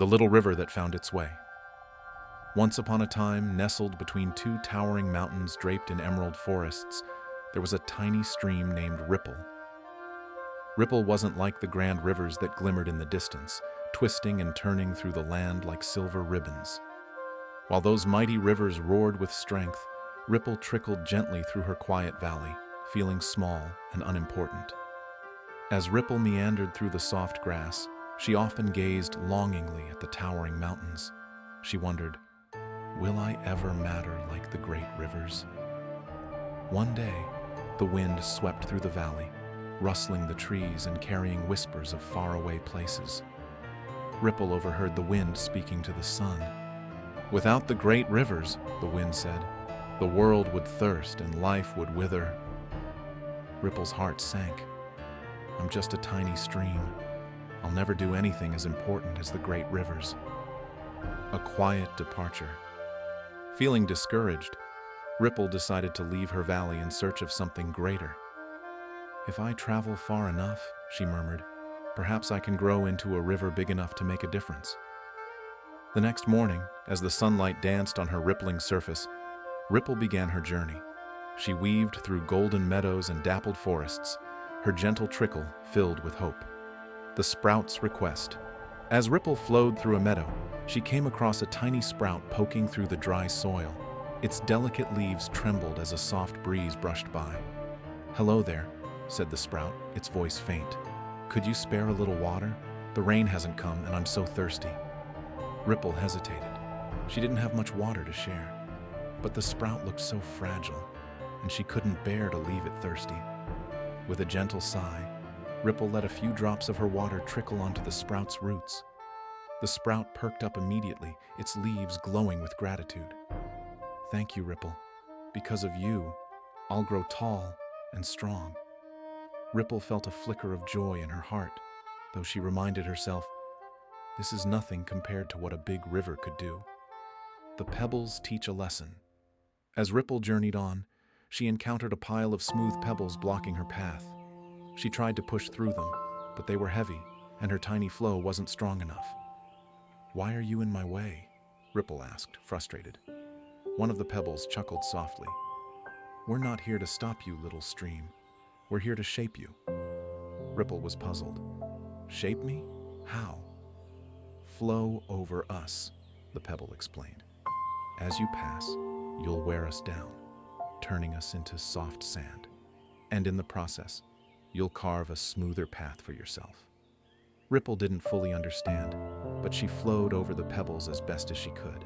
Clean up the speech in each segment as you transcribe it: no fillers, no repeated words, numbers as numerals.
The little river that found its way. Once upon a time, nestled between two towering mountains draped in emerald forests, there was a tiny stream named Ripple. Ripple wasn't like the grand rivers that glimmered in the distance, twisting and turning through the land like silver ribbons. While those mighty rivers roared with strength, Ripple trickled gently through her quiet valley, feeling small and unimportant. As Ripple meandered through the soft grass, she often gazed longingly at the towering mountains. She wondered, will I ever matter like the great rivers? One day, the wind swept through the valley, rustling the trees and carrying whispers of faraway places. Ripple overheard the wind speaking to the sun. Without the great rivers, the wind said, the world would thirst and life would wither. Ripple's heart sank. I'm just a tiny stream. I'll never do anything as important as the great rivers. A quiet departure. Feeling discouraged, Ripple decided to leave her valley in search of something greater. If I travel far enough, she murmured, perhaps I can grow into a river big enough to make a difference. The next morning, as the sunlight danced on her rippling surface, Ripple began her journey. She weaved through golden meadows and dappled forests, her gentle trickle filled with hope. The sprout's request. As Ripple flowed through a meadow, she came across a tiny sprout poking through the dry soil. Its delicate leaves trembled as a soft breeze brushed by. Hello there, said the sprout, its voice faint. Could you spare a little water? The rain hasn't come and I'm so thirsty. Ripple hesitated. She didn't have much water to share, but the sprout looked so fragile, and she couldn't bear to leave it thirsty. With a gentle sigh, Ripple let a few drops of her water trickle onto the sprout's roots. The sprout perked up immediately, its leaves glowing with gratitude. Thank you, Ripple. Because of you, I'll grow tall and strong. Ripple felt a flicker of joy in her heart, though she reminded herself, this is nothing compared to what a big river could do. The pebbles teach a lesson. As Ripple journeyed on, she encountered a pile of smooth pebbles blocking her path. She tried to push through them, but they were heavy, and her tiny flow wasn't strong enough. Why are you in my way? Ripple asked, frustrated. One of the pebbles chuckled softly. We're not here to stop you, little stream. We're here to shape you. Ripple was puzzled. Shape me? How? Flow over us, the pebble explained. As you pass, you'll wear us down, turning us into soft sand. And in the process, you'll carve a smoother path for yourself. Ripple didn't fully understand, but she flowed over the pebbles as best as she could.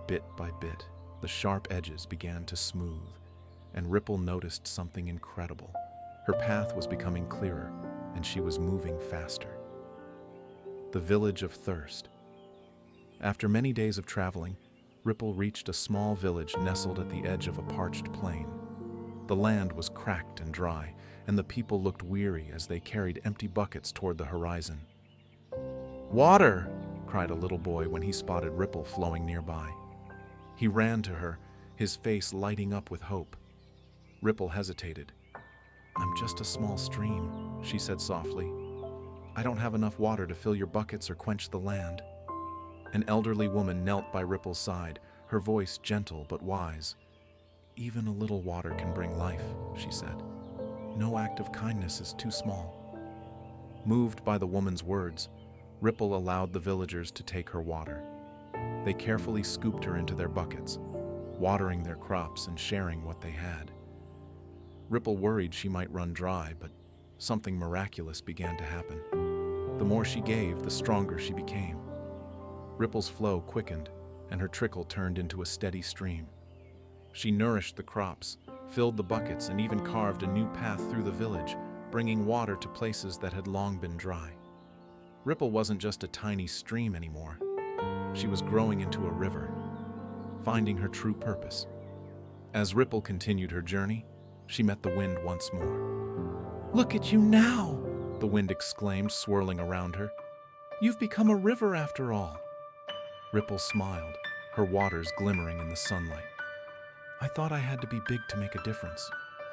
Bit by bit, the sharp edges began to smooth, and Ripple noticed something incredible. Her path was becoming clearer, and she was moving faster. The village of Thirst. After many days of traveling, Ripple reached a small village nestled at the edge of a parched plain. The land was cracked and dry, and the people looked weary as they carried empty buckets toward the horizon. Water! Cried a little boy when he spotted Ripple flowing nearby. He ran to her, his face lighting up with hope. Ripple hesitated. I'm just a small stream, she said softly. I don't have enough water to fill your buckets or quench the land. An elderly woman knelt by Ripple's side, her voice gentle but wise. Even a little water can bring life, she said. No act of kindness is too small. Moved by the woman's words, Ripple allowed the villagers to take her water. They carefully scooped her into their buckets, watering their crops and sharing what they had. Ripple worried she might run dry, but something miraculous began to happen. The more she gave, the stronger she became. Ripple's flow quickened, and her trickle turned into a steady stream. She nourished the crops, filled the buckets, and even carved a new path through the village, bringing water to places that had long been dry. Ripple wasn't just a tiny stream anymore. She was growing into a river, finding her true purpose. As Ripple continued her journey, she met the wind once more. Look at you now, the wind exclaimed, swirling around her. You've become a river after all. Ripple smiled, her waters glimmering in the sunlight. I thought I had to be big to make a difference,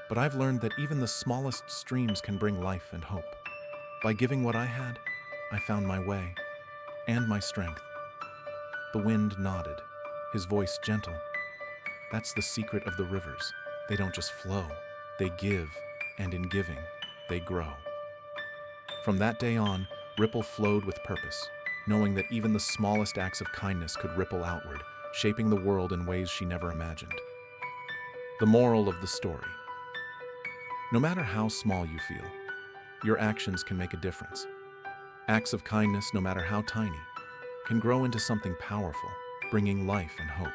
but I've learned that even the smallest streams can bring life and hope. By giving what I had, I found my way and my strength. The wind nodded, his voice gentle. That's the secret of the rivers. They don't just flow, they give, and in giving, they grow. From that day on, Ripple flowed with purpose, knowing that even the smallest acts of kindness could ripple outward, shaping the world in ways she never imagined. The moral of the story: no matter how small you feel, your actions can make a difference. Acts of kindness, no matter how tiny, can grow into something powerful, bringing life and hope.